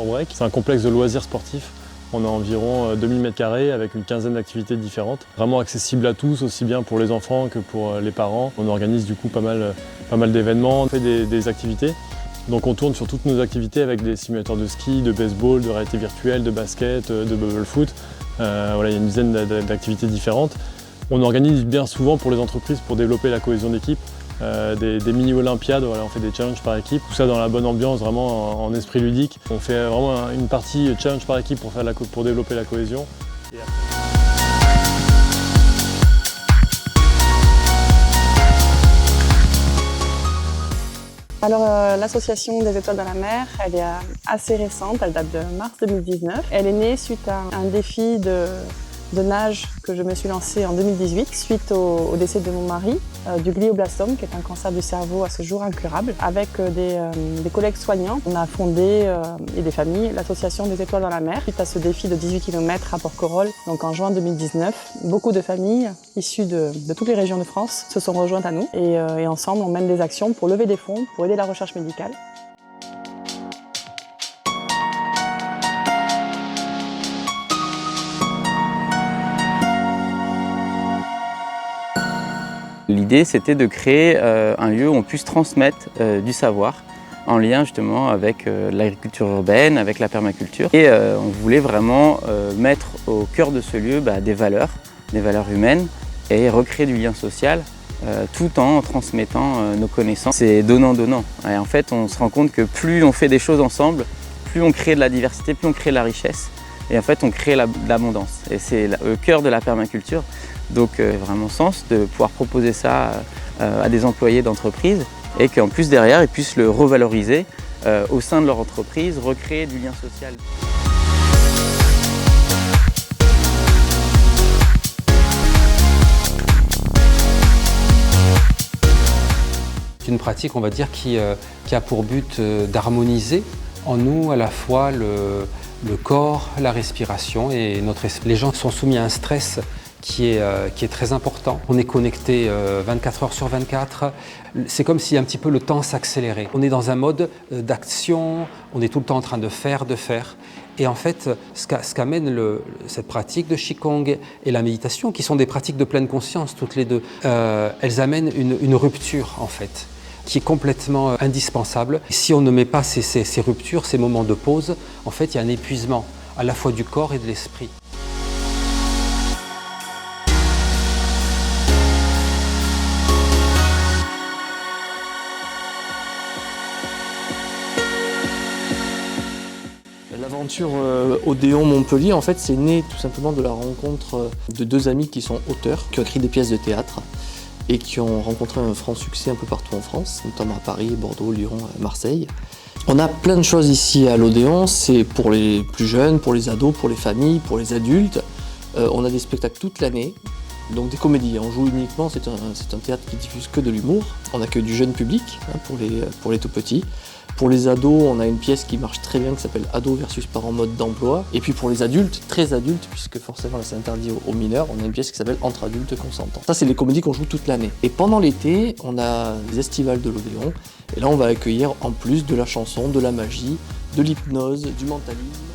Break. C'est un complexe de loisirs sportifs. On a environ 2000 m² avec une quinzaine d'activités différentes. Vraiment accessible à tous, aussi bien pour les enfants que pour les parents. On organise du coup pas mal d'événements, on fait des activités. Donc on tourne sur toutes nos activités avec des simulateurs de ski, de baseball, de réalité virtuelle, de basket, de bubble foot. Voilà, il y a une dizaine d'activités différentes. On organise bien souvent pour les entreprises pour développer la cohésion d'équipe. Des mini-olympiades, voilà, on fait des challenges par équipe, tout ça dans la bonne ambiance, vraiment en esprit ludique. On fait vraiment une partie challenge par équipe pour développer la cohésion. Alors l'association des Étoiles dans la mer, elle est assez récente, elle date de mars 2019. Elle est née suite à un défi de nage que je me suis lancée en 2018 suite au décès de mon mari du glioblastome, qui est un cancer du cerveau à ce jour incurable. Avec des collègues soignants, on a fondé et des familles l'association des Étoiles dans la mer suite à ce défi de 18 km à Porquerolles, donc en juin 2019. Beaucoup de familles issues de toutes les régions de France se sont rejointes à nous et ensemble on mène des actions pour lever des fonds, pour aider la recherche médicale. L'idée, c'était de créer un lieu où on puisse transmettre du savoir en lien justement avec l'agriculture urbaine, avec la permaculture. Et on voulait vraiment mettre au cœur de ce lieu des valeurs humaines et recréer du lien social tout en transmettant nos connaissances. C'est donnant-donnant. Et en fait, on se rend compte que plus on fait des choses ensemble, plus on crée de la diversité, plus on crée de la richesse. Et en fait, on crée l'abondance. Et c'est le cœur de la permaculture. Donc vraiment sens de pouvoir proposer ça à des employés d'entreprise et qu'en plus derrière ils puissent le revaloriser au sein de leur entreprise, recréer du lien social. C'est une pratique, on va dire, qui a pour but d'harmoniser en nous à la fois le corps, la respiration et notre esprit. Les gens sont soumis à un stress qui est très important. On est connecté 24 heures sur 24. C'est comme si un petit peu le temps s'accélérait. On est dans un mode d'action, on est tout le temps en train de faire. Et en fait, ce qu'amène cette pratique de Qigong et la méditation, qui sont des pratiques de pleine conscience toutes les deux, elles amènent une rupture en fait, qui est complètement indispensable. Si on ne met pas ces ruptures, ces moments de pause, en fait, il y a un épuisement à la fois du corps et de l'esprit. L'aventure Odéon-Montpellier, en fait, c'est né tout simplement de la rencontre de deux amis qui sont auteurs, qui ont écrit des pièces de théâtre et qui ont rencontré un franc succès un peu partout en France, notamment à Paris, Bordeaux, Lyon, Marseille. On a plein de choses ici à l'Odéon, c'est pour les plus jeunes, pour les ados, pour les familles, pour les adultes. On a des spectacles toute l'année, donc des comédies. On joue uniquement, c'est un théâtre qui diffuse que de l'humour. On accueille du jeune public pour les tout petits. Pour les ados, on a une pièce qui marche très bien qui s'appelle Ados versus parents mode d'emploi. Et puis pour les adultes, très adultes, puisque forcément c'est interdit aux mineurs, on a une pièce qui s'appelle Entre adultes consentants. Ça, c'est les comédies qu'on joue toute l'année. Et pendant l'été, on a les estivales de l'Odéon. Et là, on va accueillir en plus de la chanson, de la magie, de l'hypnose, du mentalisme.